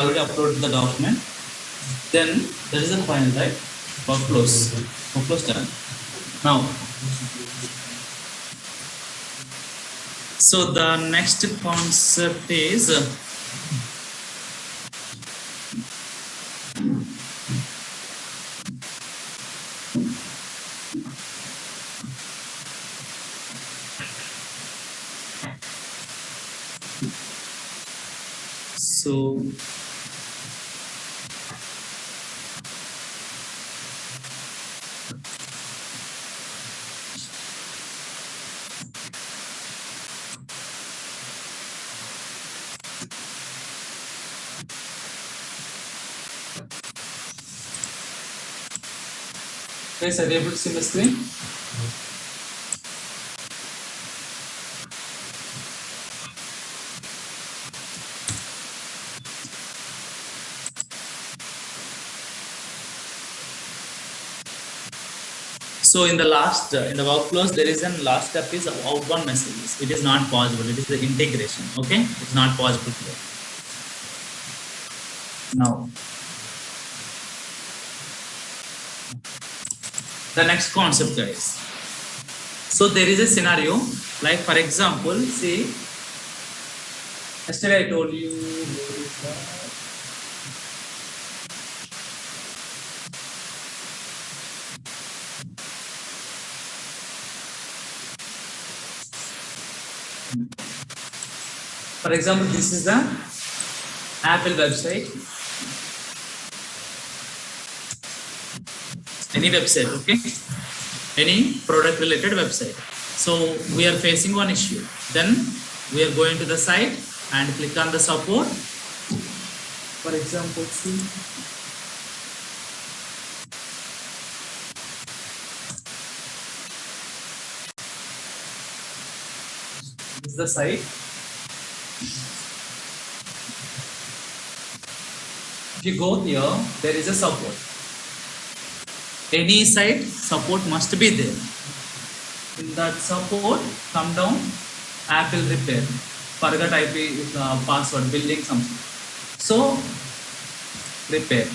already uploaded the document. Then there is a final, right? Workflows. Workflows done. Now, so the next concept is so guys, are you able to see the screen? So in the last in the workflows, there is a last step is outbound messages. It is not possible. It is the integration. Okay, it's not possible here. Now, the next concept, guys. So there is a scenario, like for example, see, yesterday I told you. For example, this is the Apple website. Any website, okay? Any product related website. So we are facing one issue. Then we are going to the site and click on the support. For example, see. This is the site. If you go here, there is a support. Any site support must be there. In that support, come down, Apple repair. Forgot IP password, building something. So repair.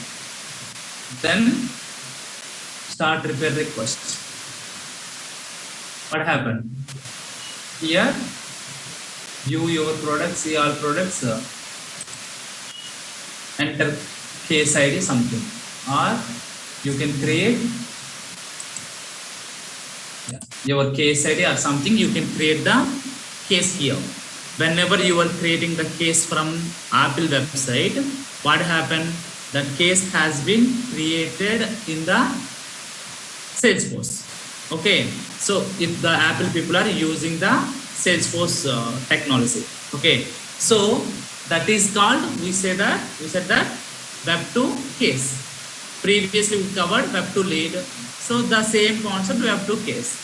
Then start repair request. What happened? Here, view your products, see all products. Enter case ID something, or you can create your case ID or something. You can create the case here. Whenever you are creating the case from Apple website, what happened? That case has been created in the Salesforce. Okay, so if the Apple people are using the Salesforce technology, okay, so that is called, we said that web to case. Previously we covered web to lead, so the same concept web to case.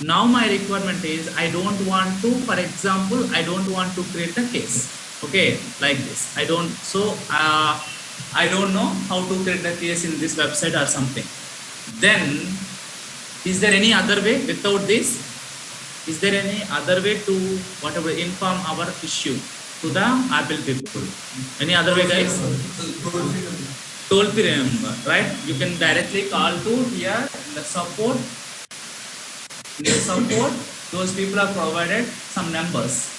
Now my requirement is, I don't want to, for example, I don't want to create a case, okay, like this. I don't know how to create a case in this website or something. Then is there any other way without this? Is there any other way to whatever inform our issue to the Apple people? Any other way, guys? Toll free number, right? You can directly call to here the support. In the support, those people are provided some numbers.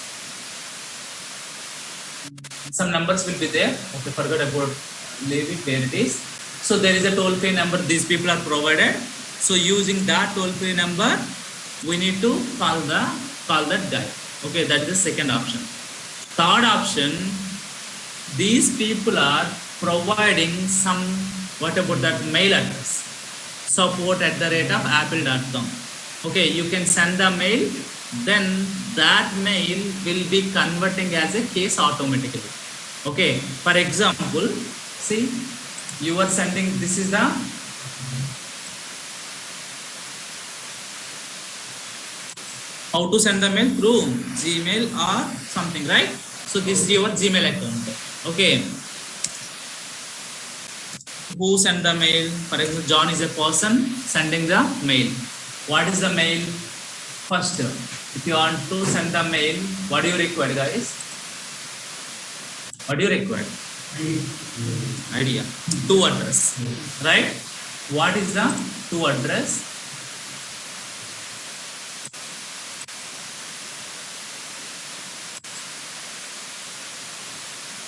Some numbers will be there. Okay, forgot about leaving where it is. So there is a toll free number. These people are provided. So using that toll free number, we need to call that guy. Okay, that is the second option. Third option, these people are providing some, what about that mail address? support@apple.com. Okay, you can send the mail, then that mail will be converting as a case automatically. Okay, for example, see, you are sending, this is the how to send the mail through Gmail or something, right? So this is your Gmail account. Okay. Who send the mail? For example, John is a person sending the mail. What is the mail? First, if you want to send the mail, what do you require, guys? What do you require? idea to address, right? What is the to address?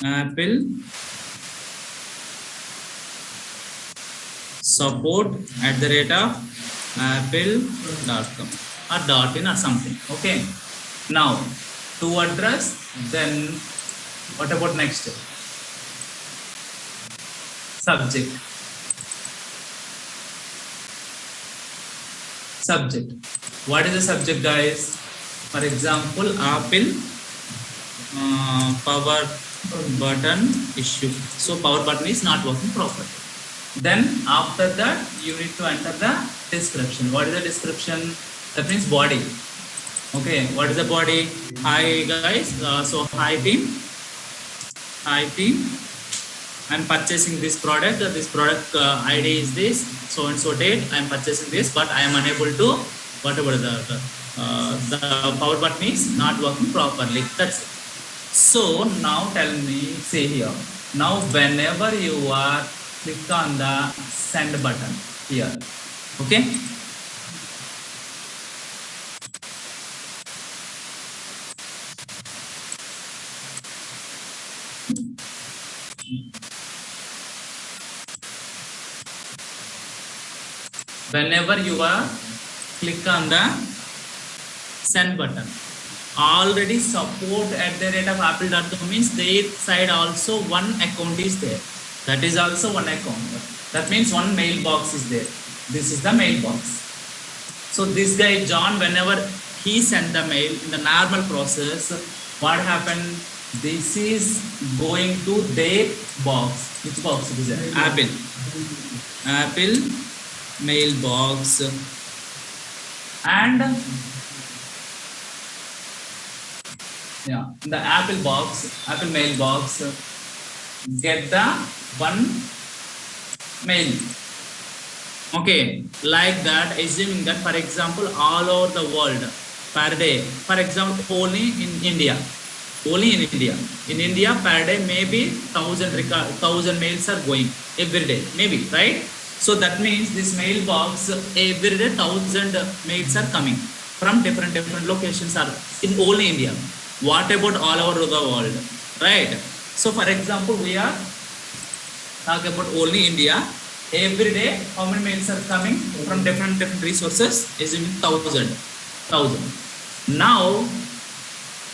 Apple support @ apple.com or .in or something. Okay, now to address, then what about next? Subject. Subject. What is the subject, guys? For example, Apple power button issue. So power button is not working properly. Then after that, you need to enter the description. What is the description? That means body. Okay, what is the body? Hi guys, so hi team. Hi team, I'm purchasing this product. This product ID is this, so and so date. I'm purchasing this, but I am unable to, whatever the power button is not working properly. That's it. So now tell me, say here. Now whenever you are click on the send button here, okay. Whenever you are click on the send button, already support @ apple.com means their side also one account is there. That is also one account. That means one mailbox is there. This is the mailbox. So this guy John, whenever he sent the mail in the normal process, what happened? This is going to their box. Which box is it? Apple mailbox, and yeah, the Apple mailbox get the one mail. Okay, like that, assuming that for example all over the world per day, for example only in India per day maybe 1000 mails are going every day, maybe, right? So that means this mailbox every day 1000 mails are coming from different locations are in only India. What about all over the world, right? So for example, we are talking about only India. Every day how many mails are coming from different resources? Assuming 1000. Now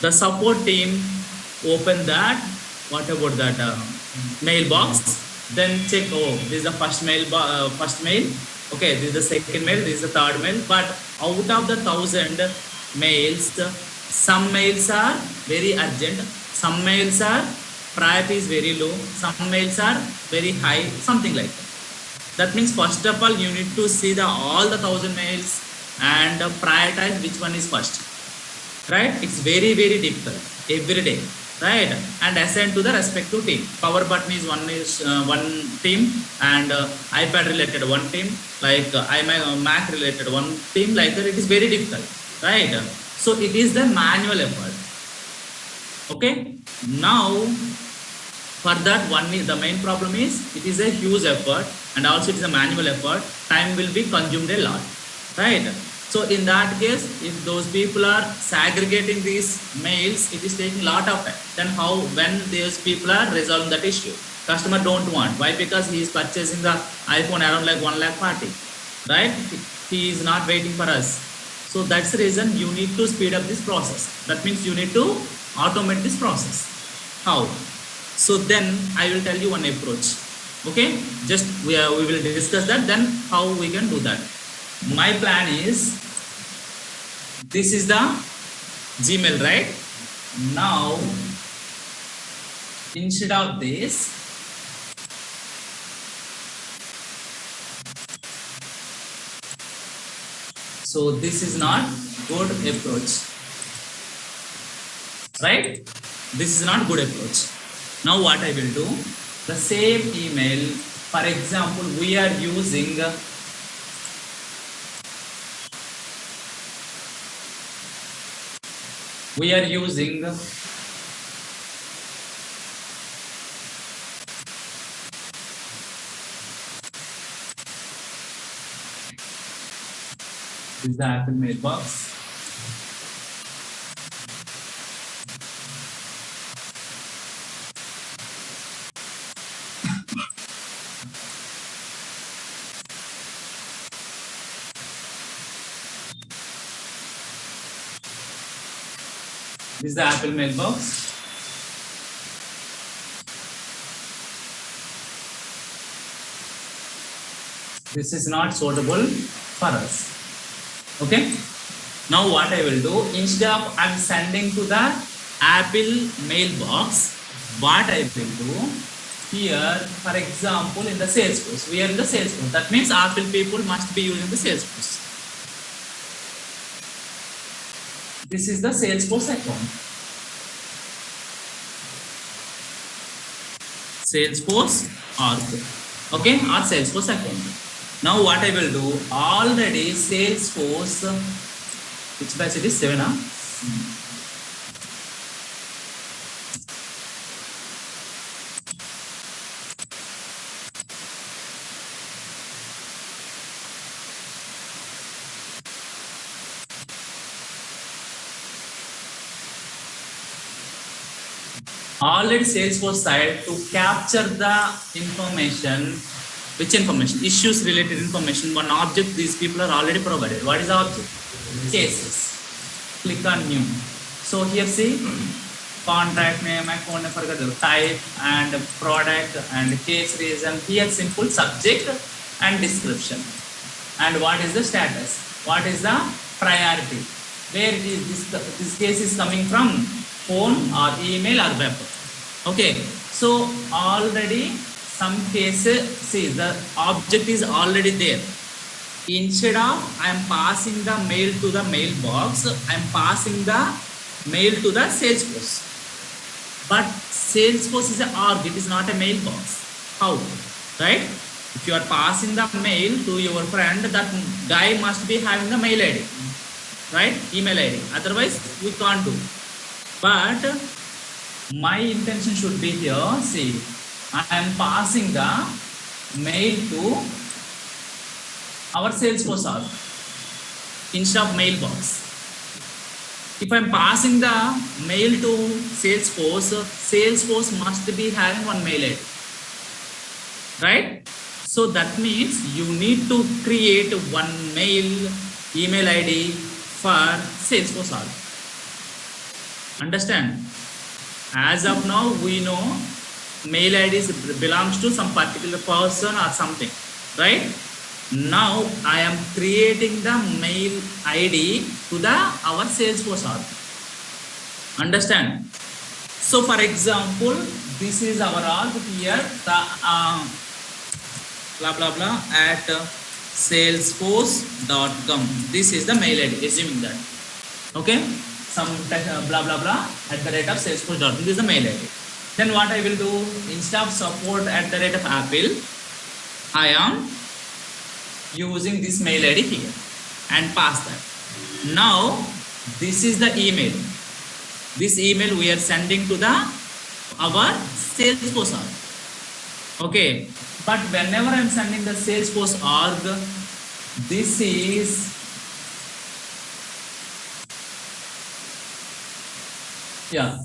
the support team open that, what about that mailbox, then check, oh, this is the first mail, okay, this is the second mail, this is the third mail. But out of the 1000 mails, some mails are very urgent, some mails are priority is very low, some mails are very high, something like that. That means first of all you need to see the all the 1000 mails and prioritize which one is first, right? It's very difficult every day, right? And assign to the respective team. Power button is one team, and iPad related one team, like Mac related one team, like that. It is very difficult, right? So it is the manual effort. Okay, now for that one is the main problem is it is a huge effort, and also it is a manual effort. Time will be consumed a lot, right? So in that case, if those people are segregating these mails, it is taking a lot of time. Then how, when those people are resolving that issue? Customer don't want. Why? Because he is purchasing the iPhone around like 1 lakh party, right? He is not waiting for us. So that's the reason you need to speed up this process. That means you need to automate this process. How? So then I will tell you one approach. Okay, just we will discuss that, then how we can do that. My plan is, this is the Gmail, right? Now instead of this, so this is not good approach, right? This is not good approach. Now what I will do, the same email, for example, we are using This is the Apple mailbox. This is the Apple mailbox. This is not suitable for us. Okay. Now what I will do, instead of I'm sending to the Apple mailbox, what I will do here, for example, in the Salesforce, we are in the Salesforce. That means Apple people must be using the Salesforce. This is the Salesforce account. Salesforce org. Okay, or Salesforce account. Now what I will do, already Salesforce, which batch it is 7, huh? Already Salesforce side to capture the information. Which information? Issues related information. One object these people are already provided. What is the object? Cases. Click on new. So here see contact name, account number, type and product and case reason. Here simple subject and description. And what is the status? What is the priority? Where it is this case is coming from? Phone or email or web. Okay. So already some cases, see the object is already there. Instead of I am passing the mail to the mailbox, I am passing the mail to the Salesforce. But Salesforce is an org, it is not a mailbox. How? Right? If you are passing the mail to your friend, that guy must be having the mail ID. Right? Email ID. Otherwise, we can't do. But my intention should be here, see, I am passing the mail to our Salesforce org instead of mailbox. If I am passing the mail to Salesforce, Salesforce must be having one mail ID. Right? So that means you need to create one email ID for Salesforce org. Understand? As of now, we know mail ID belongs to some particular person or something, right? Now I am creating the mail ID to our Salesforce org. Understand? So for example, this is our org here, the blah blah blah at salesforce.com. This is the mail ID, assuming that. Okay? Some blah blah blah at the rate of salesforce.com. This is the mail ID. Then what I will do, instead of support at the rate of Apple, I am using this mail ID here and pass that. Now this is the email. This email we are sending to our Salesforce org. Okay, but whenever I am sending the Salesforce org, this is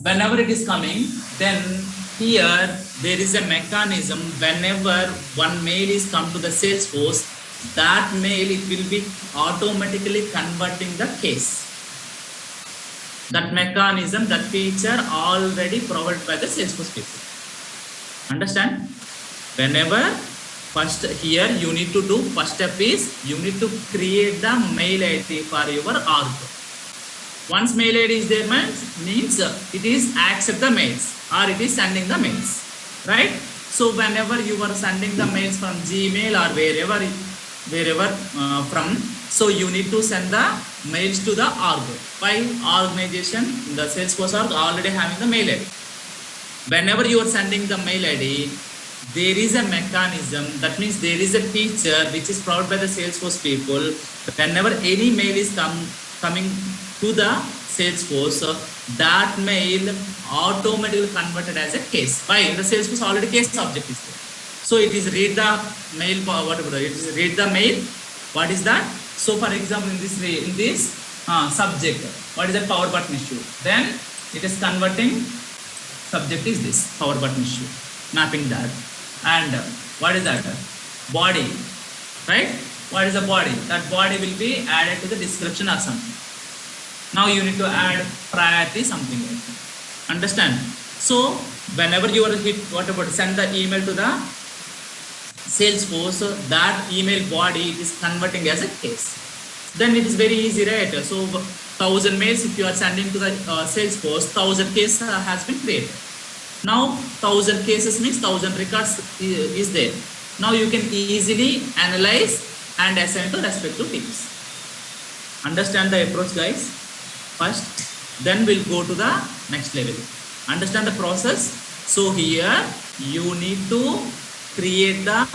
whenever it is coming, then here there is a mechanism. Whenever one mail is come to the Salesforce, that mail it will be automatically converting the case. That mechanism, that feature already provided by the Salesforce people. Understand? Whenever first here you need to do, first step is you need to create the mail ID for your org. Once mail ID is there means it is accept the mails or it is sending the mails, right? So whenever you are sending the mails from Gmail or wherever from, so you need to send the mails to the org. By organization, the Salesforce org already having the mail ID. Whenever you are sending the mail ID, there is a mechanism, that means there is a feature which is provided by the Salesforce people. Whenever any mail is coming to the Salesforce, that mail automatically converted as a case. Why? The Salesforce already case object is there. So it is read the mail, whatever it is, read the mail What is that? So for example, in this way, in this subject, what is that? Power button issue. Then it is converting. Subject is this power button issue, mapping that. And what is that? Body, right? What is the body? That body will be added to the description or something. Now you need to add priority, something like that. Understand? So whenever you are hit, what about send the email to the Salesforce, that email body is converting as a case. Then it is very easy, right? So 1,000 mails, if you are sending to the Salesforce, 1,000 cases has been created. Now 1,000 cases means 1,000 records is there. Now you can easily analyze and assign to respective teams. Understand the approach, guys? First, then we'll go to the next level. Understand the process. So here you need to create the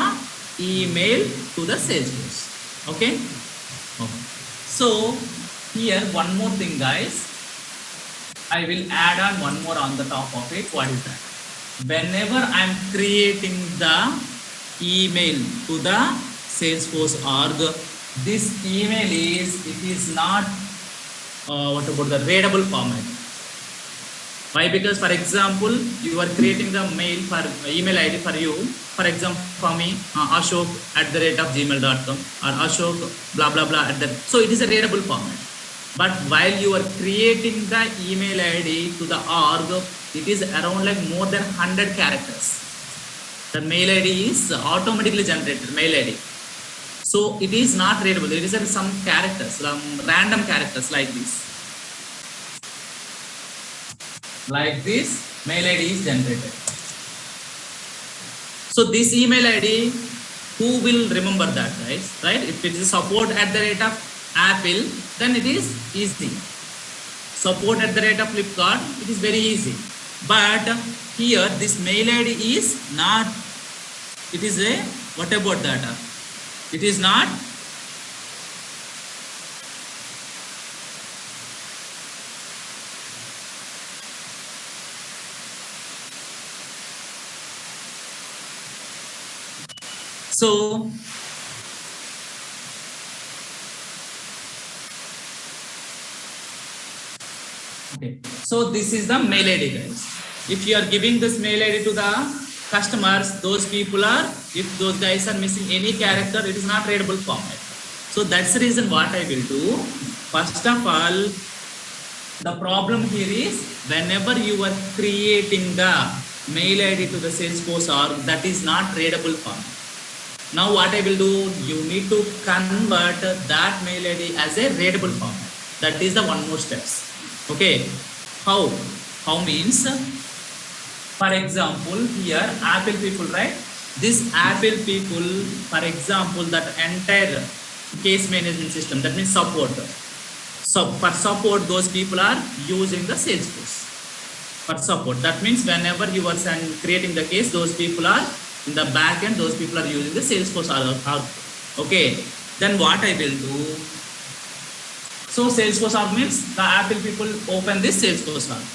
email to the Salesforce. Okay? So here one more thing, guys. I will add on one more on the top of it. What is that? Whenever I'm creating the email to the Salesforce org, this email is not what about the readable format. Why? Because for example, you are creating the mail for email ID for you. For example, for me, ashok@gmail.com or ashok blah blah blah . So it is a readable format. But while you are creating the email ID to the org, it is around like more than 100 characters. The mail ID is automatically generated, mail ID. So it is not readable. It is some characters, some random characters like this. Like this, mail ID is generated. So this email ID, who will remember that, guys? Right? If it is support@Apple, then it is easy. Support@Flipkart, it is very easy. But here, this mail ID is not. It is a what about that? It is not. So okay, so this is the mail ID, guys. If you are giving this mail ID to the customers, those people are, if those guys are missing any character, it is not readable format. So that's the reason what I will do. First of all, the problem here is whenever you are creating the mail ID to the Salesforce org, that is not readable format. Now what I will do, you need to convert that mail ID as a readable format. That is the one more steps. Okay, how means, for example, here Apple people, right? This Apple people, for example, that entire case management system, that means support. So for support, those people are using the Salesforce for support. That means whenever you are creating the case, those people are in the back end, those people are using the Salesforce org. Okay, then what I will do, so Salesforce org means the Apple people open this Salesforce org.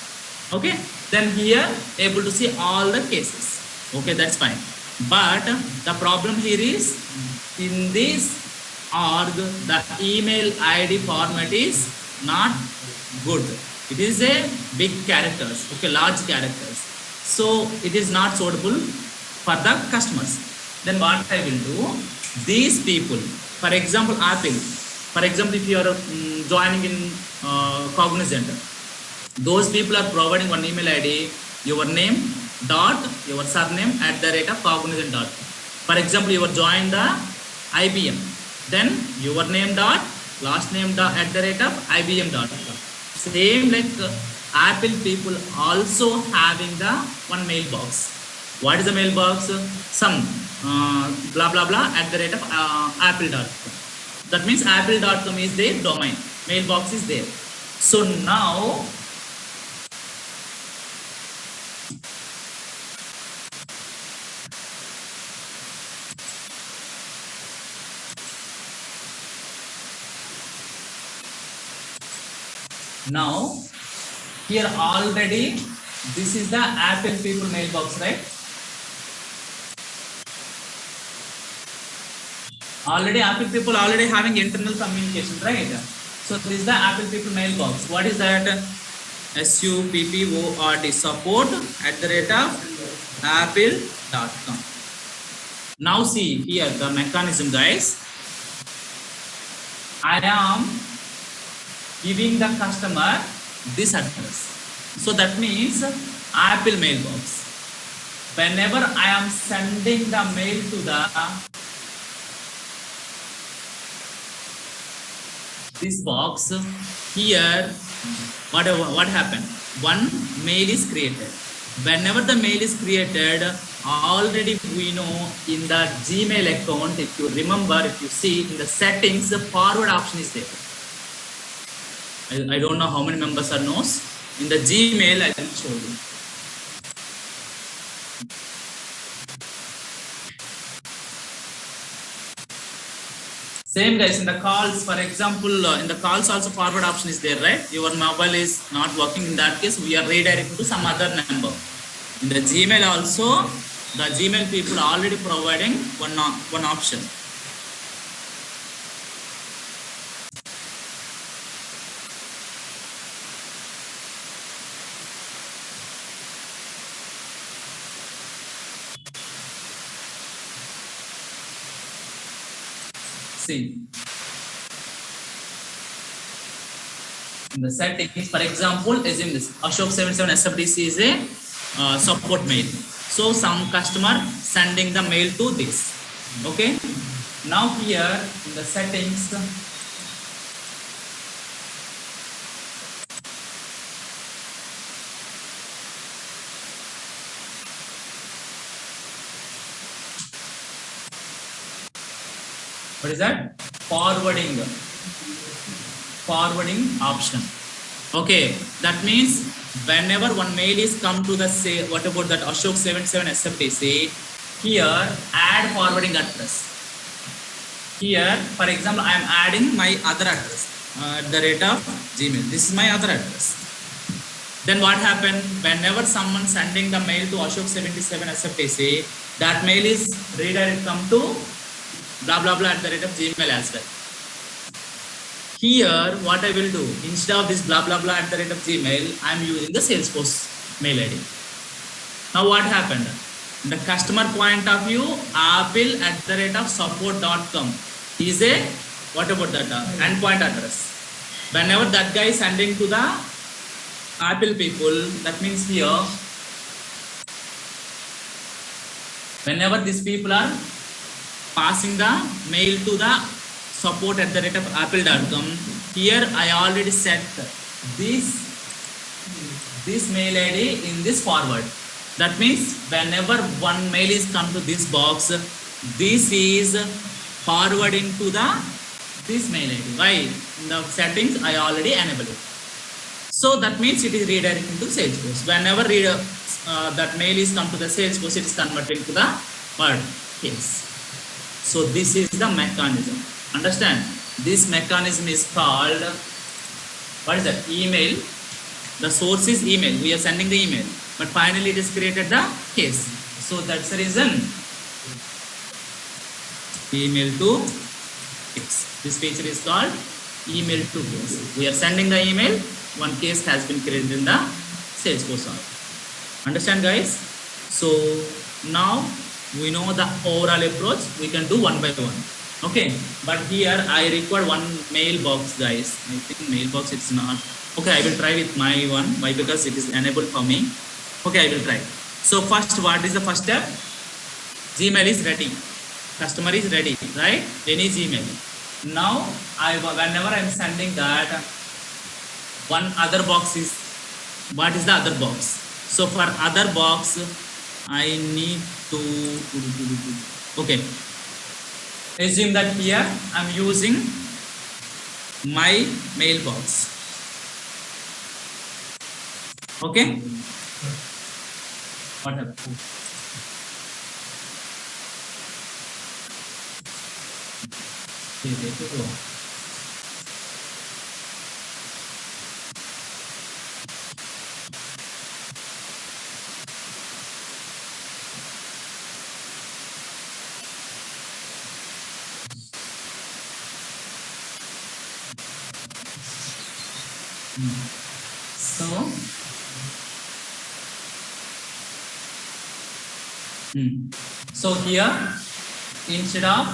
Okay, then here able to see all the cases. Okay, that's fine. But the problem here is in this org, the email ID format is not good. It is a big characters, okay, large characters. So it is not suitable for the customers. Then what I will do, these people, for example, Apple, for example, if you are joining in Cognizant, those people are providing one email ID, your name dot your surname @cognizant.com. For example, you are joined the IBM, then your name dot last name dot @IBM.com. Same like Apple people also having the one mailbox. What is the mailbox? Some blah blah blah @apple.com. That means apple.com is their domain. Mailbox is there. So now here already this is the Apple people mailbox, right? Already Apple people already having internal communication, right? So this is the Apple people mailbox. What is that? support support at the rate of apple.com. Now see here the mechanism, guys. I am giving the customer this address. So that means Apple mailbox. Whenever I am sending the mail to the this box here, what happened? One mail is created. Whenever the mail is created, already we know in the Gmail account, if you remember, if you see in the settings, the forward option is there. I don't know how many members are knows. In the Gmail, I will show you. Same guys, in the calls, for example, in the calls also forward option is there, right? Your mobile is not working. In that case, we are redirecting to some other number. In the Gmail also, the Gmail people are already providing one option. See, in the settings, for example, assume this Ashok77 SFDC is a support mail. So some customer sending the mail to this. Okay. Now here in the settings, what is that? Forwarding option. Okay, that means whenever one mail is come to the say, what about that Ashok77 SFDC, here add forwarding address. Here, for example, I am adding my other address at the rate of Gmail. This is my other address. Then what happened? Whenever someone sending the mail to Ashok77 SFDC, that mail is redirect come to blah blah blah at the rate of Gmail as well. Here, what I will do, instead of this blah blah blah at the rate of Gmail, I am using the Salesforce mail ID. Now what happened? In the customer point of view, Apple at the rate of support.com is a, what about that endpoint address. Whenever that guy is sending to the Apple people, that means here, whenever these people are passing the mail to the support at the rate of apple.com, here I already set this mail ID in this forward. That means whenever one mail is come to this box, this is forwarding to this mail ID. Why? In the settings I already enabled it. So that means it is redirecting to Salesforce. Whenever that mail is come to the Salesforce, it is converting to the word case. So this is the mechanism. Understand? This mechanism is called, what is that? Email. The source is email. We are sending the email, but finally it is created the case. So that's the reason. Email to case. This feature is called email to case. We are sending the email. One case has been created in the Salesforce. Understand, guys? So now we know the overall approach. We can do one by one. Okay, but here I require one mailbox, guys. I think mailbox it's not. Okay, I will try with my one. Why? Because it is enabled for me. Okay, I will try. So first, what is the first step? Gmail is ready. Customer is ready, right? Any Gmail. Now, whenever I am sending that, one other box is, what is the other box? So for other box, I need to, okay. Assume that here I am using my mailbox. Okay. What happened? So, so here instead of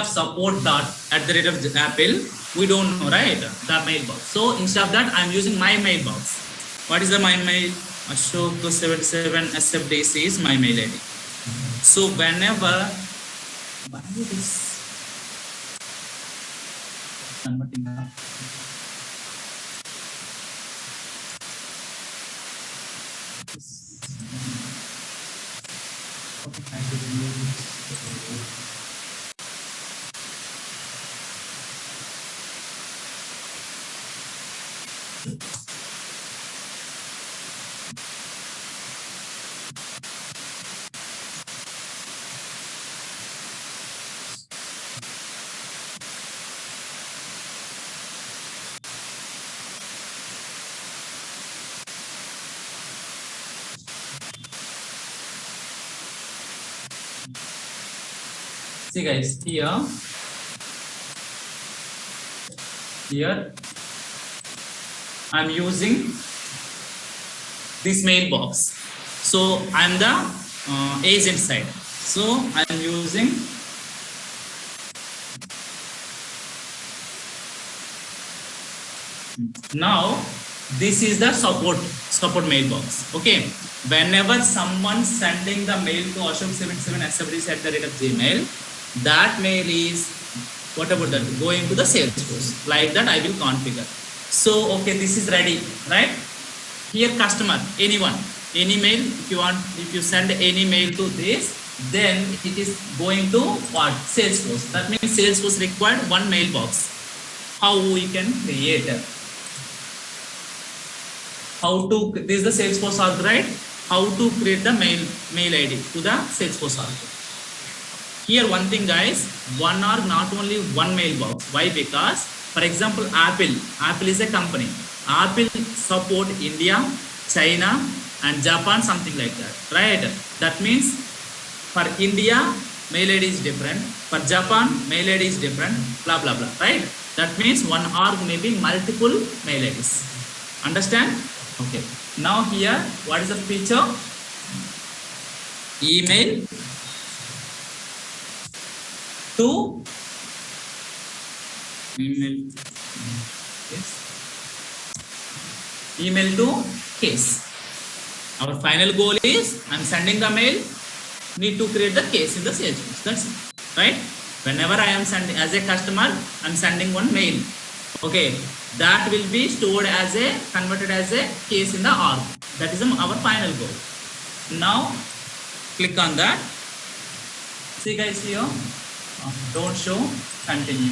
support dot at the rate of Apple, we don't know, right? The mailbox. So instead of that, I'm using my mailbox. What is the my mail? Ashok77SFDC is my mail ID. So whenever converting that. See guys, here I'm using this mailbox. So I'm the agent side. So I'm using now this is the support mailbox. Okay, whenever someone sending the mail to ashok77sfdc@gmail, that mail is what about that going to the Salesforce. Like that I will configure. So okay, this is ready, right? Here customer, anyone, any mail, if you send any mail to this, then it is going to what? Salesforce. That means Salesforce required one mailbox. How we can create it? This is the Salesforce org, right? How to create the mail ID to the Salesforce org. Here one thing guys, one org, not only one mailbox. Why? Because for example, Apple is a company. Apple support India, China and Japan, something like that, right? That means for India, mail ID is different. For Japan, mail ID is different, blah, blah, blah, right? That means one org may be multiple mail IDs. Understand? Okay. Now here, what is the feature? Email to email to case. Our final goal is I'm sending the mail, need to create the case in the Salesforce. That's it, right? Whenever I am sending as a customer, I'm sending one mail. Okay, that will be stored as converted as a case in the org. That is our final goal. Now click on that. See guys here, don't show, continue.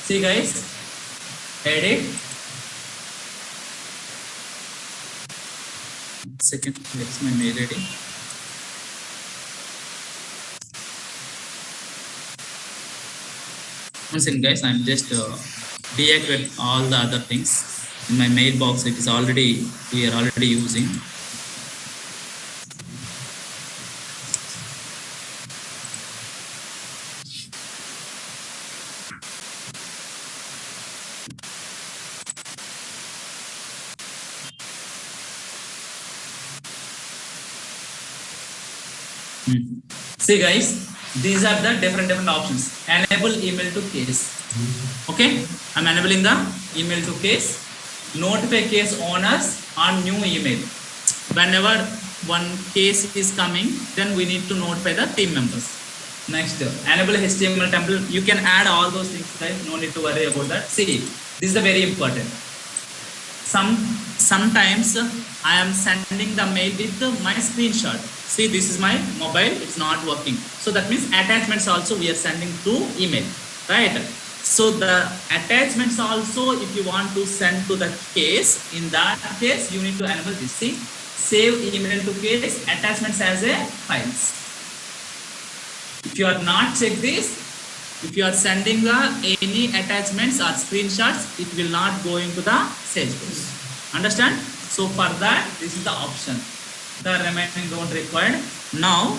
See guys, edit. Second, that's my mail ID. Once again guys, I'm just deactivate all the other things in my mailbox. It is already, we are already using. See guys, these are the different options. Enable email to case. Okay, I'm enabling the email to case. Notify case owners on new email. Whenever one case is coming, then we need to notify the team members. Next, enable HTML template. You can add all those things guys, no need to worry about that. See, this is the very important. Sometimes I am sending the mail with my screenshot. See, this is my mobile, it's not working. So that means attachments also we are sending through email, right? So the attachments also, if you want to send to the case, in that case, you need to enable this. See, save email to case, attachments as a files. If you are not check this, if you are sending any attachments or screenshots, it will not go into the Salesforce. Understand? So for that, this is the option. The remaining don't required. Now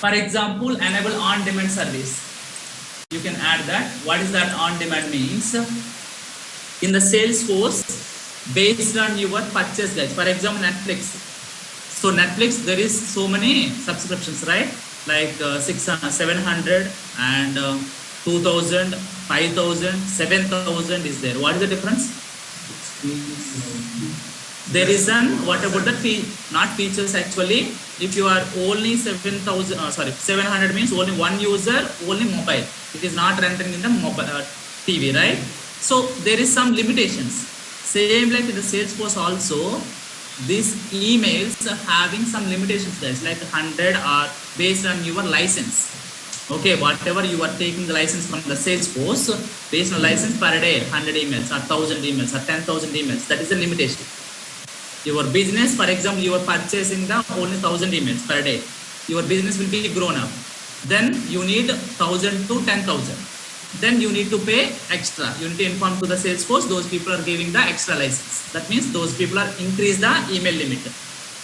For example, enable on-demand service. You can add that. What is that on-demand means? In the Salesforce, based on your purchase guys. For example, Netflix. So Netflix, there is so many subscriptions, right? Like 600, 700 and 2000, 5000, 7000 is there. What is the difference? There is an, what about the fee? Not features actually. If you are only 700 means only one user, only mobile. It is not renting in the mobile TV, right? So there is some limitations. Same like in the Salesforce also, these emails are having some limitations guys, like 100 or based on your license. Okay, whatever you are taking the license from the Salesforce, based on license per day, 100 emails or 1000 emails or 10,000 emails, that is a limitation. Your business, for example, you are purchasing the only 1000 emails per day. Your business will be grown up. Then you need 1000 to 10,000. Then you need to pay extra. You need to inform to the Salesforce, those people are giving the extra license. That means those people are increase the email limit.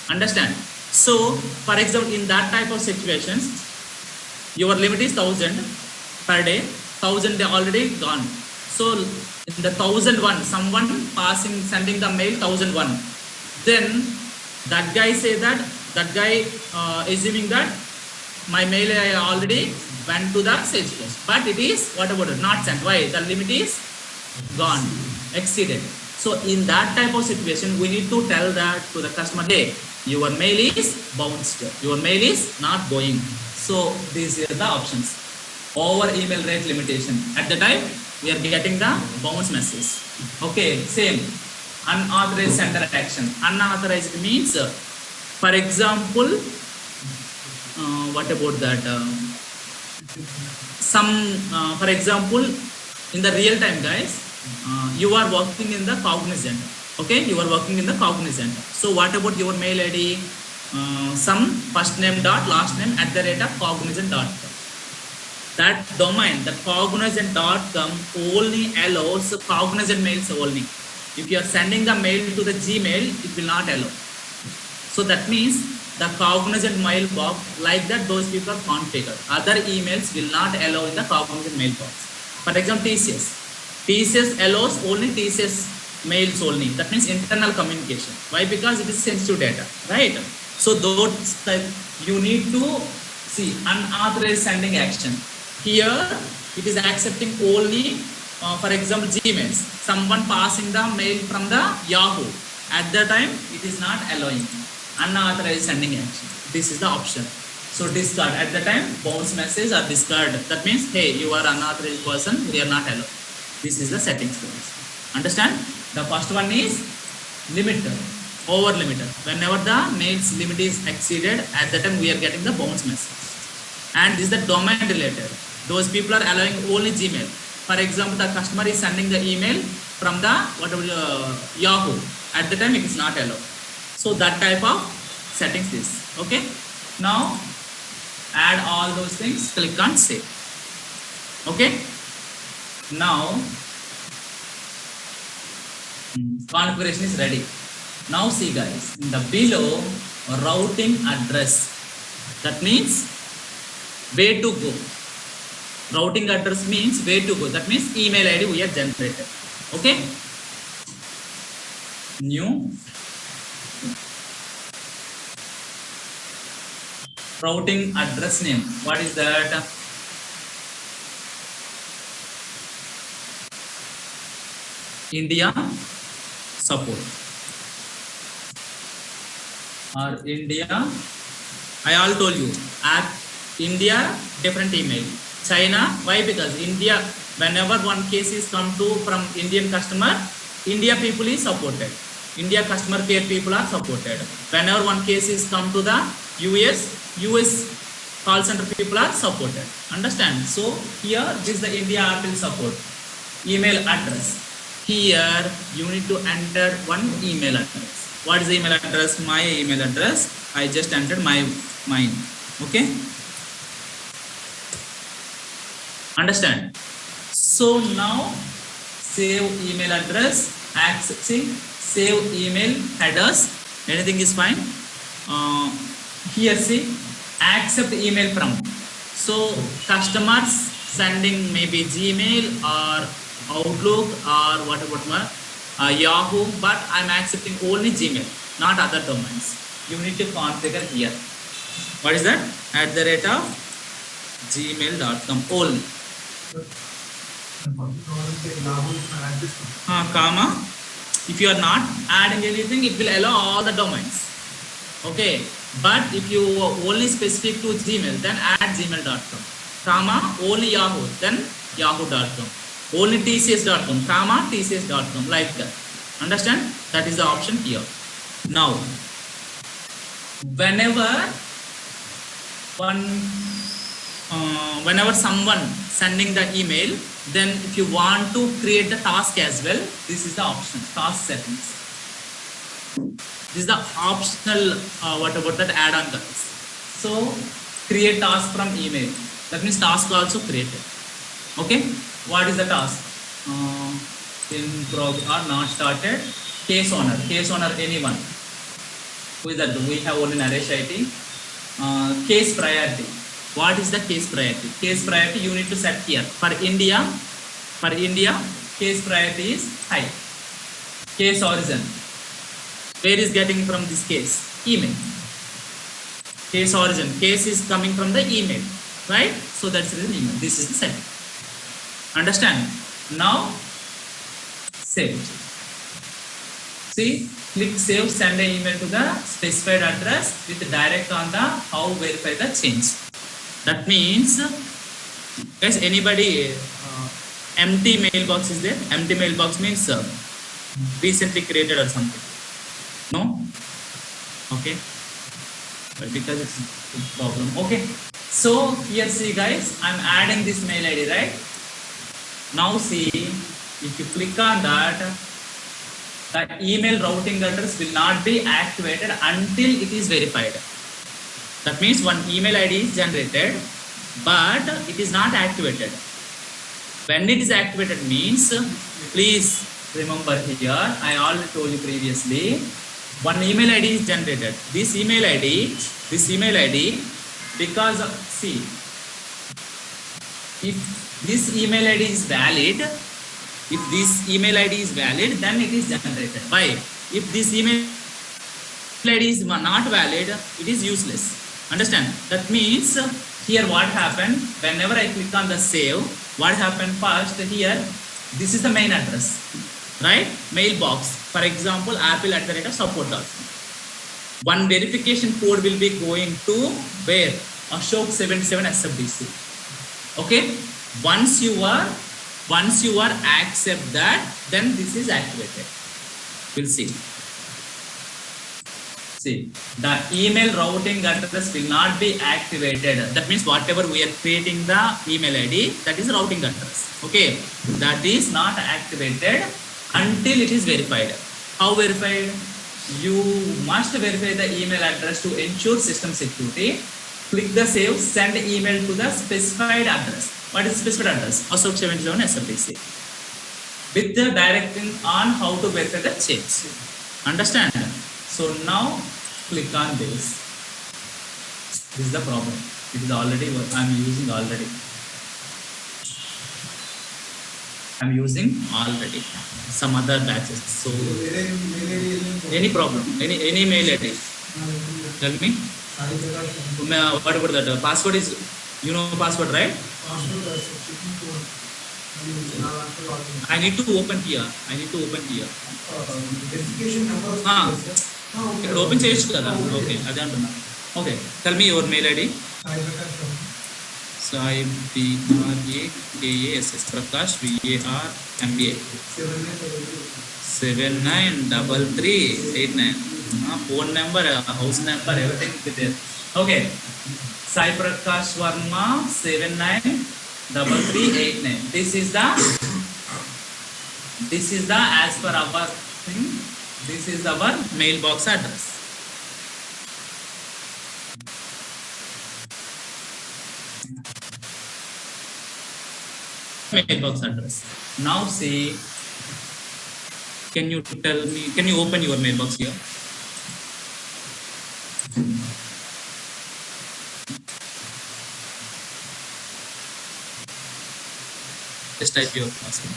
Understand? So, for example, in that type of situations, your limit is 1000 per day. 1000 they already gone. So in the 1001, someone sending the mail 1001. Then that guy say that assuming that my mail I already went to the Salesforce, but it is what about it? Not sent. Why? The limit is gone, exceeded. So in that type of situation, we need to tell that to the customer, hey, your mail is bounced. Your mail is not going. So these are the options. Over email rate limitation. At the time, we are getting the bounce message. Okay, same. Unauthorized sender action. Unauthorized means, for example, what about that? For example, in the real time, guys, you are working in the Cognizant. Okay, you are working in the Cognizant. So what about your mail ID? Some first name dot last name @ cognizant.com. That domain, the cognizant.com only allows Cognizant mails only. If you are sending the mail to the Gmail, it will not allow. So that means the Cognizant mailbox, like that, those people are configured. Other emails will not allow in the Cognizant mailbox. For example, TCS. TCS allows only TCS mails only. That means internal communication. Why? Because it is sensitive data, right? So those you need to see unauthorized sending action. Here it is accepting only, for example, Gmails. Someone passing the mail from the Yahoo. At that time, it is not allowing unauthorized sending action. This is the option. So discard. At the time, bounce message or discard. That means, hey, you are unauthorized person. We are not allowed. This is the settings for this. Understand? The first one is limiter, over limiter. Whenever the mail's limit is exceeded, at that time we are getting the bounce message. And this is the domain related. Those people are allowing only Gmail. For example, the customer is sending the email from the Yahoo. At the time, it is not allowed. So that type of settings this. Okay. Now add all those things. Click on save. Okay. Now configuration is ready. Now see guys, in the below routing address, that means way to go. Routing address means way to go. That means email ID we have generated. Okay. New routing address name. What is that? India support or India. I all told you at India different email. China, why? Because India, whenever one case is come to from Indian customer, India people is supported. India customer care people are supported. Whenever one case is come to the US call center people are supported. Understand? So here this is the India Apple support. Email address. Here you need to enter one email address. What is the email address? My email address. I just entered mine. Okay. Understand? So now save email address. See, save email headers. Anything is fine. Here see, accept email from. So customers sending maybe Gmail or Outlook or whatever, Yahoo, but I'm accepting only Gmail, not other domains. You need to configure here. What is that? @gmail.com only. Comma. If you are not adding anything, it will allow all the domains. Okay. But if you only specific to Gmail, then add gmail.com. Comma, only Yahoo, then yahoo.com. Only tcs.com, comma, tcs.com, like that. Understand? That is the option here. Now, whenever someone sending the email, then if you want to create the task as well, this is the option, task settings. This is the optional, what about that add-on guys. So create task from email. That means task also created. Okay. What is the task? In progress or not started. Case owner anyone. Who is that? We have only Naresh IT. Case priority. What is the case priority? Case priority you need to set here. For India, case priority is high. Case origin. Where is getting from this case? Email. Case origin. Case is coming from the email, right? So that's the email. This is the setting. Understand? Now save. See, click save, send an email to the specified address with direct on the how verify the change. That means, guys, anybody empty mailbox is there? Empty mailbox means recently created or something. No? Okay. But because it's a problem. Okay. So here see guys, I'm adding this mail ID, right? Now see, if you click on that, the email routing address will not be activated until it is verified. That means one email ID is generated, but it is not activated. When it is activated means, please remember here, I already told you previously, one email ID is generated. This email ID, because see, if this email ID is valid, then it is generated. Why? If this email ID is not valid, it is useless. Understand? That means here what happened, whenever I click on the save, what happened first here, this is the main address, right? Mailbox, for example, apple@support.com. One verification code will be going to where? Ashok77 SFDC. Okay? Once you are accept that, then this is activated. We'll see. See, the email routing address will not be activated. That means whatever we are creating the email ID, that is routing address. Okay, that is not activated until it is verified. How verified? You must verify the email address to ensure system security. Click the save, send email to the specified address. What is the specified address? Ashok77 SFDC. With the directing on how to verify the change. Understand? So now click on this. This is the problem. It is already what I'm using already. Some other batches. So any problem, any mail ID. Tell me. What about that? Password is, you know password, right? I need to open here. ఇక్కడ open చేయొచ్చు కదా. Okay, అదే అంటున్నా. Okay, tell me your mail ID. Sai PRAKASS Prakash VARMBA 793389. Phone number, house number, everything with their. Okay, Sai Prakash Varma 793389. This is the as per our thing. This is our mailbox address. Mailbox address. Now see, can you tell me, can you open your mailbox here? just type your password.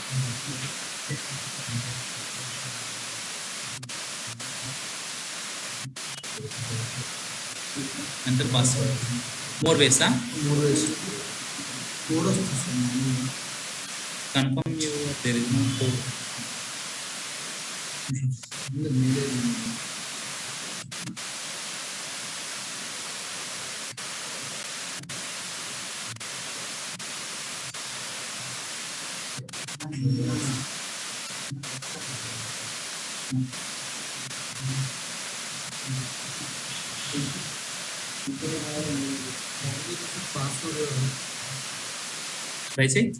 Enter password. More ways, huh? Confirm you. There is no code. Try say.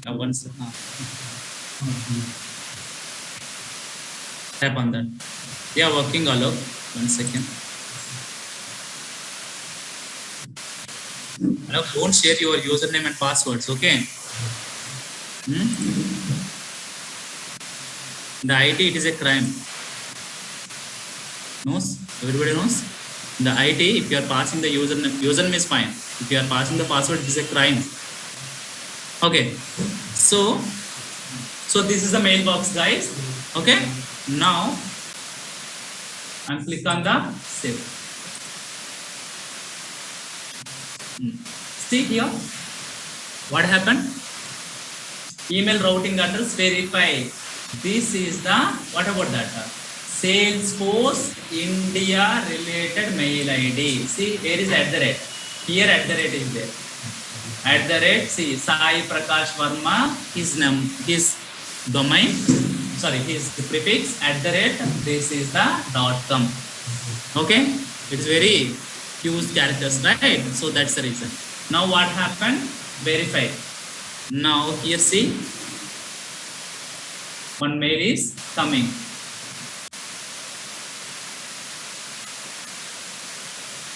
Once. Tap on that. Yeah, working Alok. 1 second. Alok, don't share your username and passwords, okay? The IT, it is a crime. Knows? Everybody knows? The IT, if you are passing the username is fine. If you are passing the password, it is a crime. Okay. So this is the mailbox, guys. Okay. Now, and click on the save. See here, what happened? Email routing address verified. This is the, what about that? Salesforce India related mail ID. See, here is @ here @ is there. @ see, Sai Prakash Verma, his name, his domain, sorry, his prefix @ this is the .com. Okay, it's very huge characters, right? So that's the reason. Now what happened? Verify. Now here see, one mail is coming.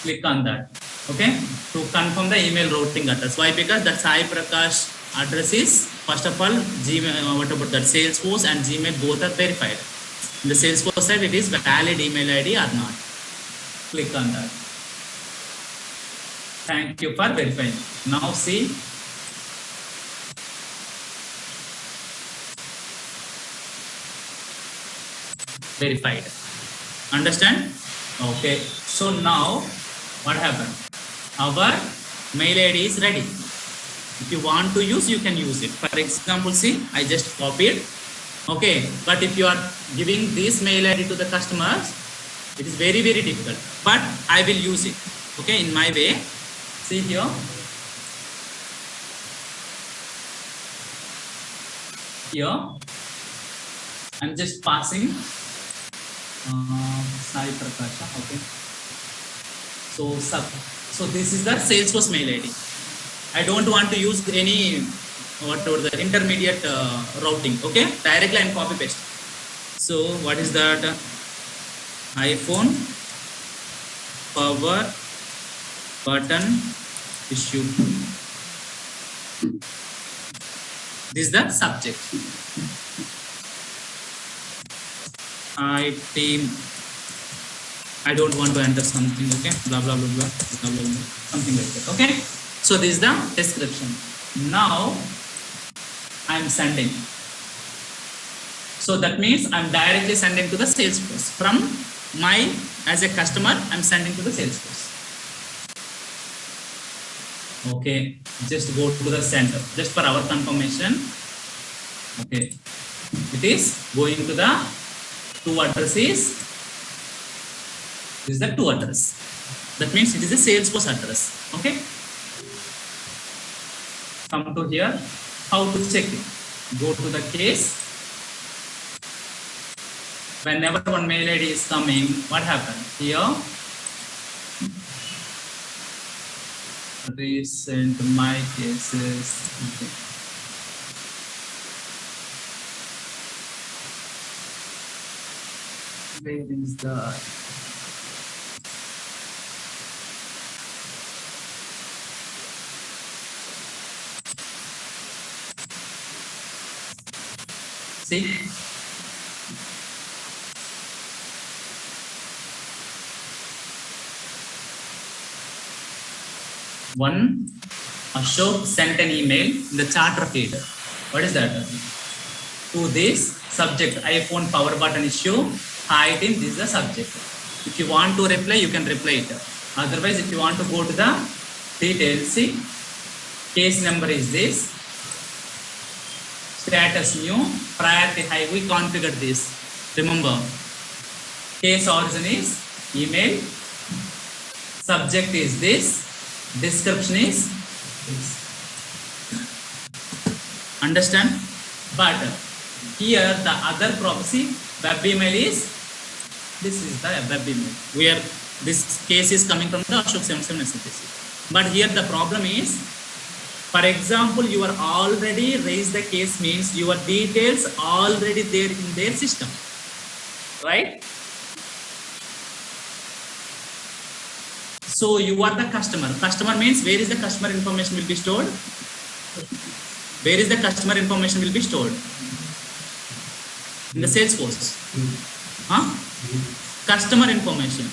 Click on that. Okay, to confirm the email routing address. Why? Because that Sai Prakash address is, first of all, Gmail, what about that? Salesforce and Gmail both are verified. In the Salesforce side, it is valid email ID or not. Click on that. Thank you for verifying. Now see, verified. Understand? Okay. So now what happened? Our mail ID is ready. If you want to use, you can use it. For example, see, I just copied. Okay. But if you are giving this mail ID to the customers, it is very, very difficult. But I will use it. Okay. In my way. See here. Here. I'm just passing Sai Prakasha. Okay. So this is the Salesforce mail ID. I don't want to use any whatever the intermediate routing. Okay, directly I'm copy paste. So what is that? iPhone power button issue. This is the subject. I don't want to enter something, okay? Blah, blah, blah, blah, blah, blah, blah. Something like that, okay? So this is the description. Now, I'm sending. So that means I'm directly sending to the Salesforce. From my, as a customer, I'm sending to the Salesforce. Okay, just go to the center, just for our confirmation. Okay, it is going to the two addresses. This is the two address. That means it is a Salesforce address. Okay. Come to here. How to check it? Go to the case. Whenever one mail ID is coming, what happened? Here. Recent my cases. Okay. Where is the see? One Ashok sent an email in the charter feed. What is that? To this subject, iPhone power button issue. Hi team, this is the subject. If you want to reply, you can reply it. Otherwise, if you want to go to the details, see, case number is this. Status new, priority high. We configured this. Remember, case origin is email. Subject is this. Description is this. Understand? But here the other proxy web email is this is the web email where this case is coming from the Ashok 77 SFTC. But here the problem is, for example, you are already raised the case means your details already there in their system, right? So you are the customer. Customer means where is the customer information will be stored? Where is the customer information will be stored? In the Salesforce. Huh? Customer information.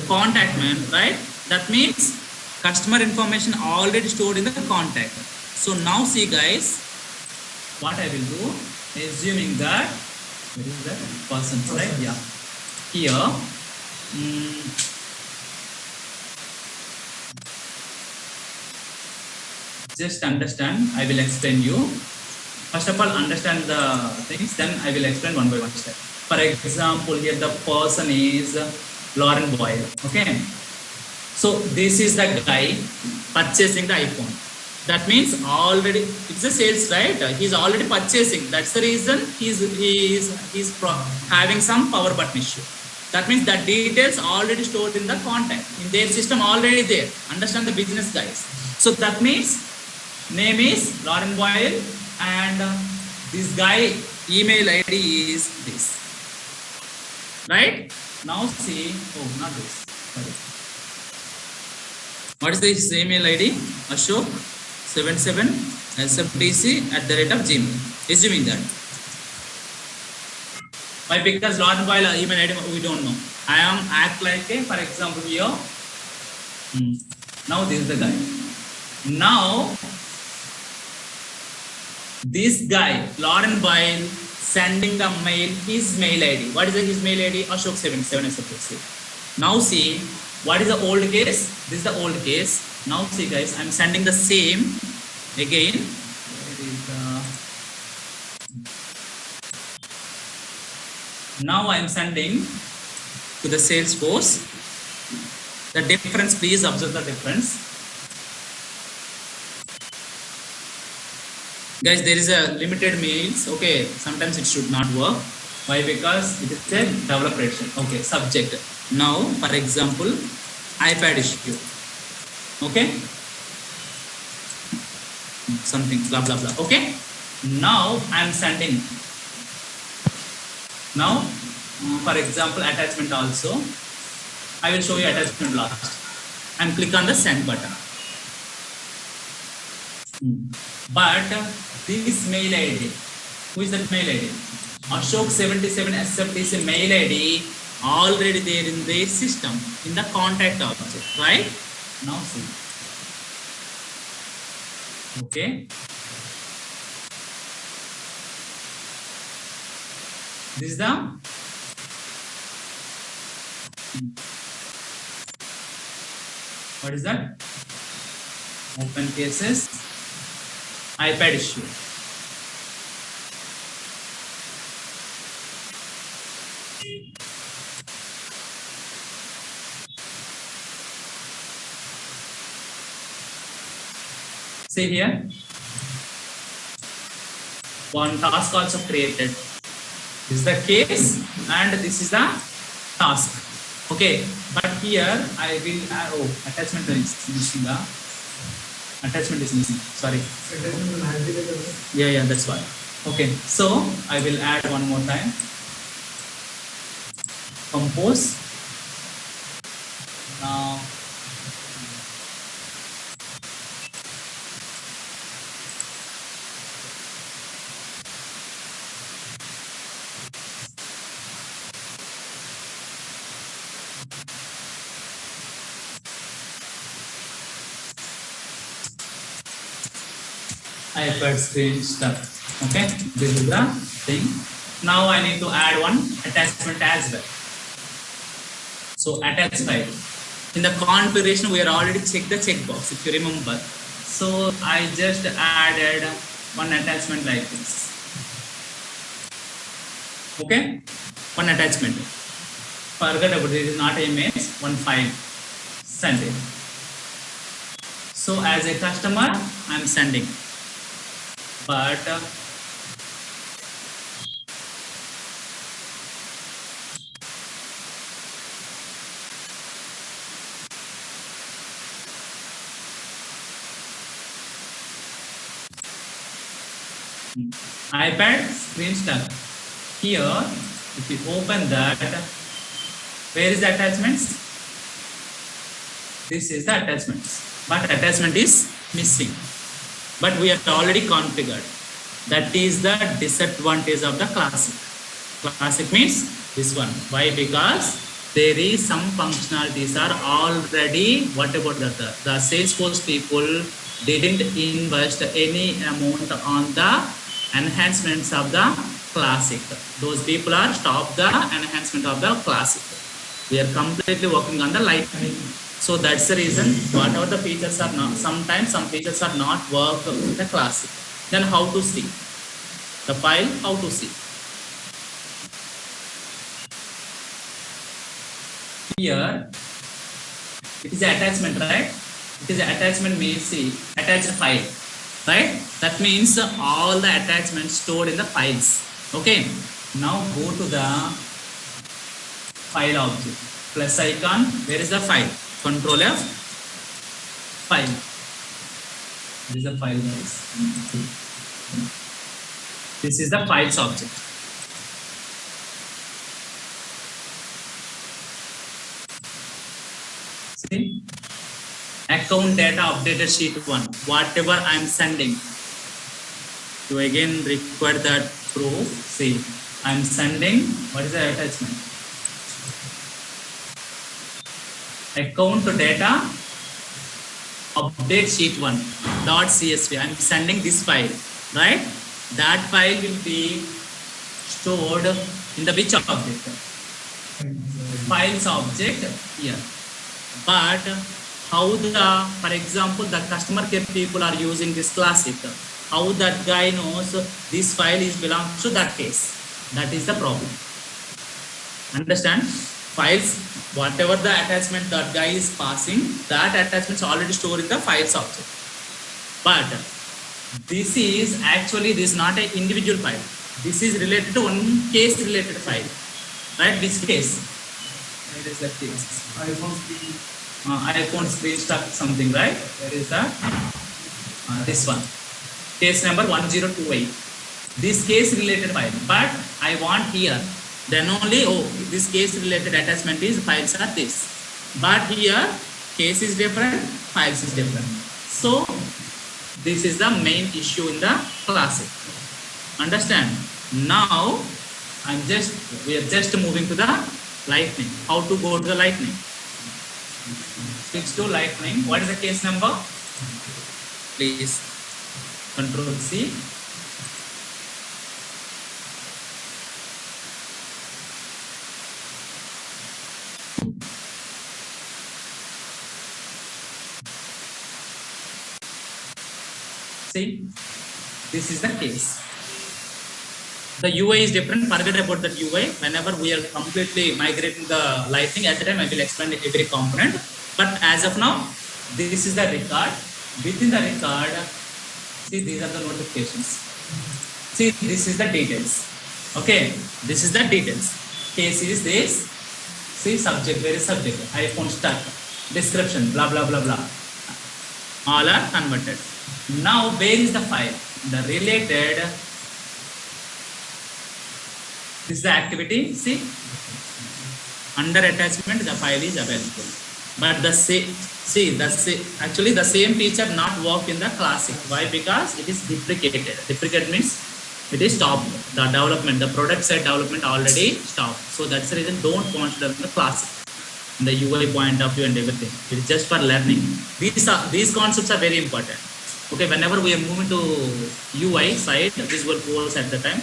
Contact man, right? That means customer information already stored in the contact. So now see guys, what I will do, assuming that, where is that person, right? Yeah. Here, just understand, I will explain you. First of all, understand the things, then I will explain one by one step. For example, here the person is Lauren Boyle, okay? So this is the guy purchasing the iPhone. That means already, it's a sales, right? He's already purchasing. That's the reason he's having some power button issue. That means that details already stored in the contact, in their system already there. Understand the business guys. So that means name is Lauren Boyle and this guy email ID is this, right? Now see, oh not this, sorry. What is this email ID? Ashok 77 sftc@gmail. Assuming that. Why? Because Lauren Boyle email ID we don't know. I am act like a, for example here. Now this is the guy. Now this guy, Lauren Boyle, sending the mail, his mail ID. What is his mail ID? Ashok 77 SFTC. Now see, what is the old case? This is the old case. Now see guys, I'm sending the same again. Now I'm sending to the Salesforce. The difference, please observe the difference. Guys, there is a limited mails. Okay, sometimes it should not work. Why? Because it is a developer edition. Okay, subject. Now, for example, iPad issue. Okay, something blah blah blah. Okay, now I am sending. Now, for example, attachment also. I will show you attachment last. And click on the send button. But this mail ID, who is that mail ID? Ashok 77 SFTC mail ID already there in their system in the contact object, right? Now see. Okay. This is the what is that? Open cases, iPad issue. See here, one task also created. This is the case and this is the task. Okay, but here I will add, oh, attachment is missing. Attachment is missing. Sorry. Yeah, that's why. Okay, so I will add one more time. Compose. Now, iPad screen stuck. Okay, this is the thing. Now I need to add one attachment as well. So attach file. In the configuration, we are already checked the checkbox, if you remember. So I just added one attachment like this. Okay, one attachment. Forget about it, it is not an image, one file. Send it. So as a customer, I'm sending. But iPad screen stuck. Here, if you open that, where is the attachments? This is the attachments, but attachment is missing. But we have already configured. That is the disadvantage of the classic. Classic means this one. Why? Because there is some functionalities are already, what about the Salesforce people didn't invest any amount on the enhancements of the classic. Those people are stop the enhancement of the classic. We are completely working on the lightning. So that's the reason whatever the features are not, sometimes some features are not work with the classic. Then how to see the file, how to see. Here it is attachment, right? It is attachment means see attached file, right? That means all the attachments stored in the files. Okay, now go to the file object, plus icon. Where is the file? Control F, file. This is the file, guys. This is the files object. See, account data updated sheet 1. Whatever I am sending, to again require that proof. See, I am sending. What is the attachment? Account data update sheet 1 .csv. I am sending this file, right? That file will be stored in the which object? Files object here. But how the, for example, the customer care people are using this classic, how that guy knows this file is belongs to that case? That is the problem. Understand? Files, whatever the attachment that guy is passing, that attachment is already stored in the files object. But this is actually, this is not an individual file. This is related to one case related file, right? Which case? Where is the case? iPhone screen stuck something, right? Where is that? This one. Case number 1028. This case related file. But I want here. Then only, oh, this case related attachment is files are this. But here, case is different, files is different. So, this is the main issue in the classic. Understand? Now, we are just moving to the lightning. How to go to the lightning? Switch to lightning. What is the case number? Please, Control C. See, this is the case. The UI is different. Forget about that UI. Whenever we are completely migrating the lightning, at the time I will explain every component. But as of now, this is the record. Within the record, see, these are the notifications. See, this is the details. Okay, this is the details. Case is this. See, subject, where is subject? iPhone stuck. Description, blah, blah, blah, blah. All are converted. Now, where is the file? The related, this is the activity. See, under attachment, the file is available. But actually the same feature not work in the classic. Why? Because it is deprecated. Deprecate means it is stopped. The development, the product side development already stopped. So that's the reason don't consider the classic in the UI point of view and everything. It is just for learning. These concepts are very important. Okay, whenever we are moving to UI side, visual force at the time,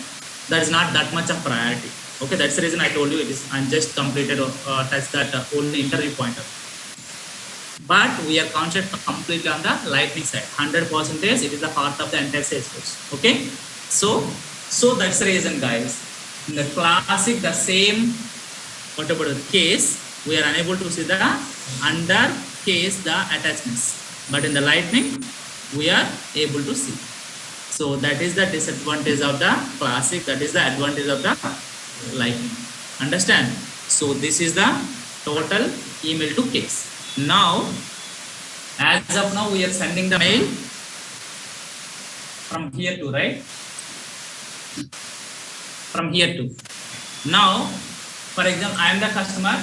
there is not that much of priority. Okay, that's the reason I told you it is. I'm just completed touch that only interview pointer. But we are concentrated completely on the lightning side. 100% it is the heart of the entire Salesforce. Okay, so that's the reason, guys. In the classic, the same. What about the case? We are unable to see the under case the attachments, but in the lightning we are able to see. So that is the disadvantage of the classic. That is the advantage of the lightning. Understand? So this is the total email to case. Now, as of now, we are sending the mail from here to, right? From here to. Now, for example, I am the customer.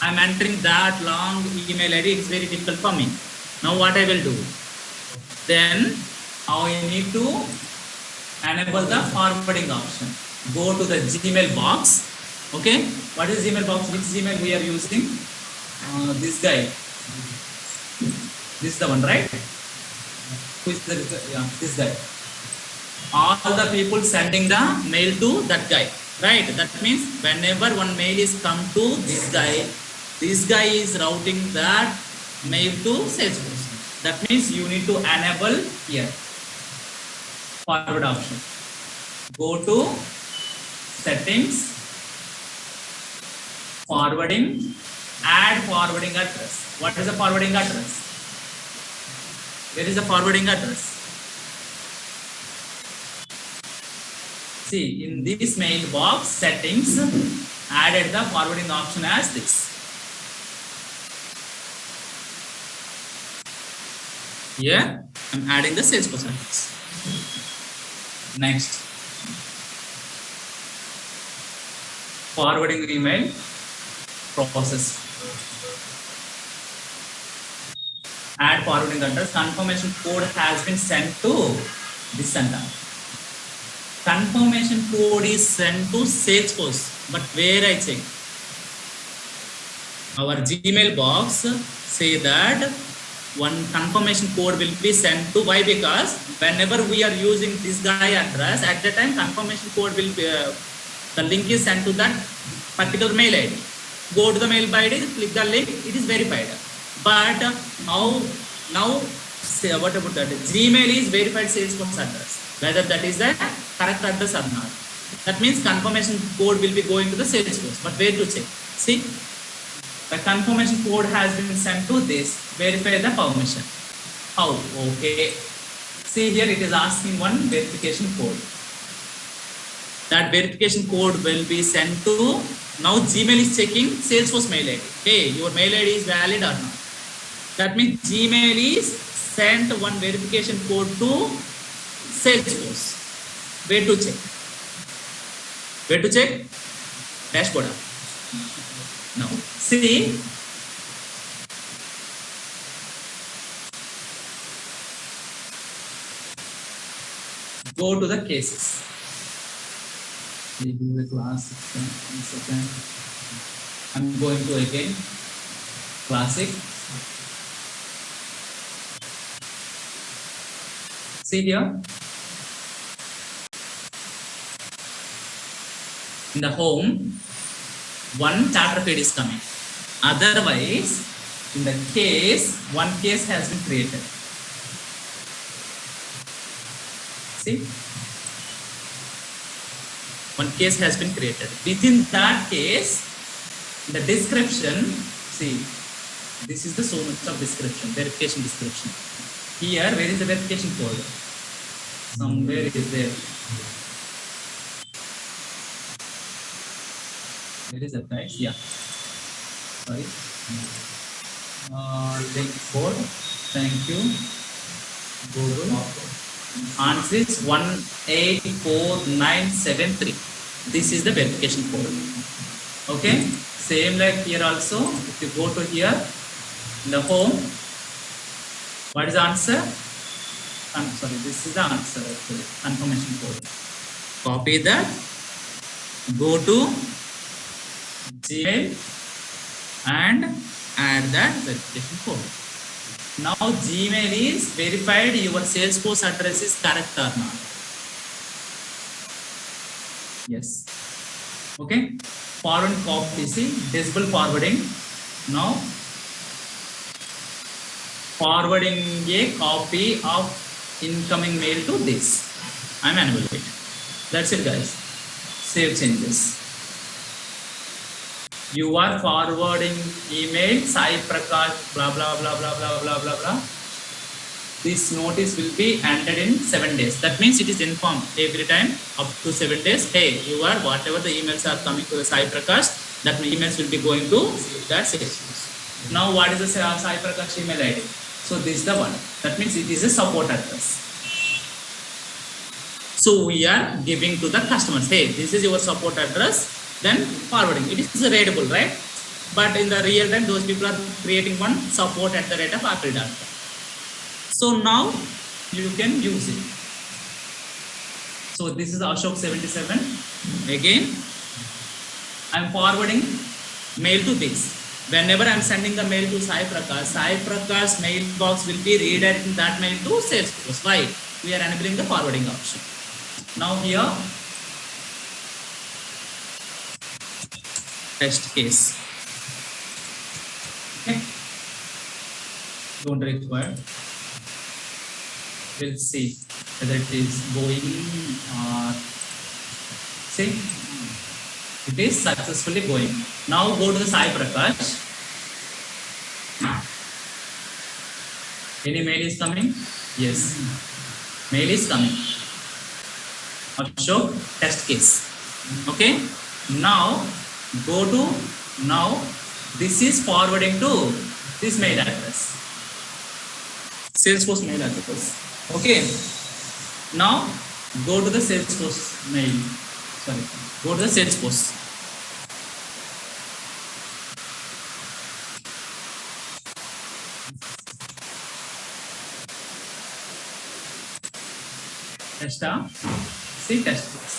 I am entering that long email ID. It's very difficult for me. Now, what I will do? Then, I need to enable the forwarding option. Go to the Gmail box. Okay. What is Gmail box? Which Gmail we are using? This guy. This is the one, right? Who is the, yeah, this guy. All the people sending the mail to that guy, right? That means whenever one mail is come to this guy is routing that mail to Salesforce. That means you need to enable here forward option. Go to settings, forwarding, add forwarding address. What is the forwarding address? Where is the forwarding address? See, in this mailbox settings, added the forwarding option as this. Here, I'm adding the Salesforce address. Next, forwarding email process. Add forwarding address. Confirmation code has been sent to this center. Confirmation code is sent to Salesforce, but where I check? Our Gmail box say that one confirmation code will be sent to. Why? Because whenever we are using this guy address, at the time confirmation code will be the link is sent to that particular mail ID. Go to the mail ID, click the link, it is verified. But now say what about that? Gmail is verified Salesforce address, whether that is the correct address or not. That means confirmation code will be going to the Salesforce. But where to check? See, the confirmation code has been sent to this. Verify the permission. How? Okay. See here, it is asking one verification code. That verification code will be sent to. Now Gmail is checking Salesforce mail ID. Hey, your mail ID is valid or not? That means Gmail is sent one verification code to Salesforce. Where to check? Where to check? Dashboard. Now, see. Go to the cases. This is the class. I'm going to again classic. See here. In the home, one chapter feed is coming. Otherwise, in the case, one case has been created. See? One case has been created. Within that case, the description, see, this is the so much of description, verification description. Here, where is the verification code? Somewhere it is there. Where is that, guys? Yeah. Sorry. Link code. Thank you. Google. Answer is 184973. This is the verification code. Okay. Same like here also. If you go to here, in the home, what is the answer? I'm sorry, this is the answer actually. Confirmation code. Copy that. Go to Gmail and add that verification code. Now Gmail is verified your Salesforce address is correct or not. Yes. Okay. Forward copy, see, disable forwarding. Now forwarding a copy of incoming mail to this. I'm enable it. That's it, guys. Save changes. You are forwarding email Sai Prakash blah blah blah blah blah blah blah blah. This notice will be ended in 7 days. That means it is informed every time up to 7 days. Hey, you are whatever the emails are coming to the Sai Prakash, that emails will be going to that Salesforce. Now, what is the Sai Prakash email ID? So this is the one. That means it is a support address. So we are giving to the customers, hey, this is your support address. Then forwarding. It is readable, right? But in the real time, those people are creating one support@apple.com. So now you can use it. So this is Ashok 77. Again, I'm forwarding mail to this. Whenever I'm sending the mail to Sai Prakash mailbox will be redirecting that mail to Salesforce. Why? We are enabling the forwarding option. Now here, test case. Okay. Don't require. We'll see whether it is going or see. It is successfully going. Now go to the Sai Prakash. Any mail is coming? Yes. Mail is coming. Show test case. Okay. Now go to this is forwarding to this mail address. Salesforce mail address. Okay. Now go to the Salesforce mail. Sorry. Go to the Salesforce. Test. See test case.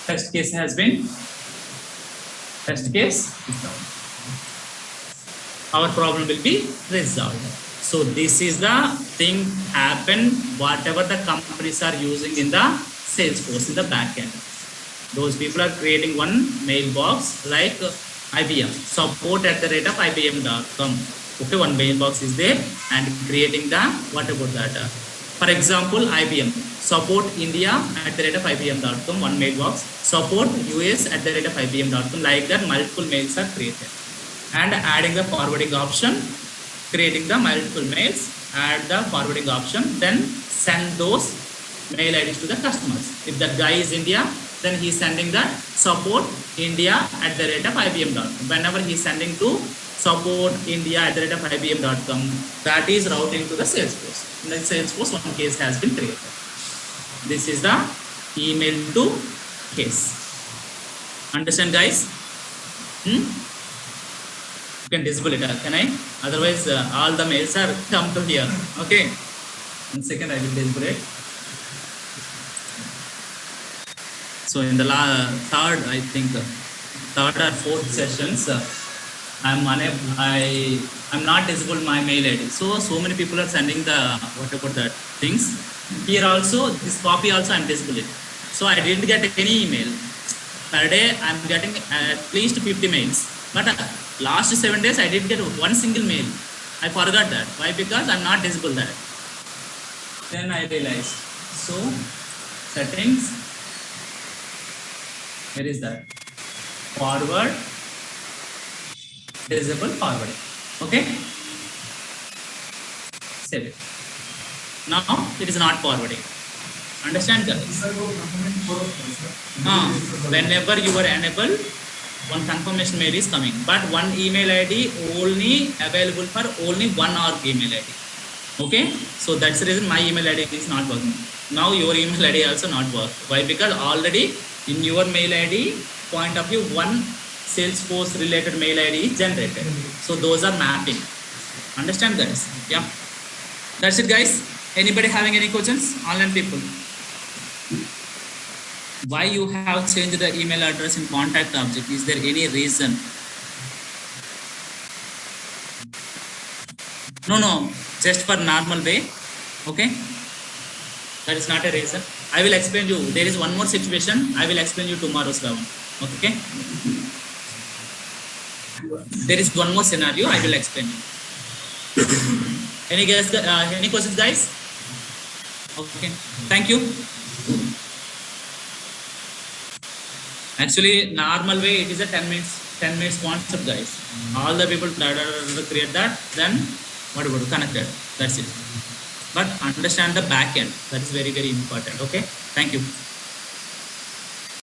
Test case has been test case. Our problem will be resolved. So this is the thing happen whatever the companies are using in the Salesforce in the backend. Those people are creating one mailbox like IBM support@ibm.com. Okay, one mailbox is there and creating the what about that? For example, IBM support India@ibm.com, one mailbox. Support US@ibm.com. Like that, multiple mails are created. And adding the forwarding option, creating the multiple mails, add the forwarding option, then send those mail IDs to the customers. If that guy is India, then he is sending the support India@ibm.com. Whenever he is sending to support India@ibm.com, that is routing to the Salesforce. In the Salesforce, one case has been created. This is the email to case. Understand, guys? You can disable it. Can I? Otherwise, all the mails are come to here. Okay. 1 second, I will disable it. So in the third, I think third or fourth sessions, I'm not disabled my mail ID. So many people are sending the what about that things. Here also, this copy also I'm disabled it. So I didn't get any email. Per day, I'm getting at least 50 mails. But last 7 days, I didn't get one single mail. I forgot that. Why? Because I'm not disabled that. Then I realized. So settings. Where is that? Forward. Disable forwarding. Okay. Save it. Now it is not forwarding. Understand, guys? Whenever you are enabled, one confirmation mail is coming, but one email ID only available for only one or email ID. Okay, so that's the reason my email ID is not working. Now your email ID also not work. Why? Because already in your mail ID point of view, one Salesforce related mail ID is generated. So those are mapping. Understand, guys? Yeah. That's it, guys. Anybody having any questions? Online people. Why you have changed the email address in contact object? Is there any reason? No, just for normal way. Okay, that is not a reason. I will explain you. There is one more situation. I will explain you tomorrow, Shravan. Okay, there is one more scenario. I will explain you. Any guys? Any questions, guys? Okay, thank you. Actually, normal way it is a 10 minutes concept, guys. All the people create that, then what about connected? That's it. But understand the back end. That is very, very important. Okay. Thank you.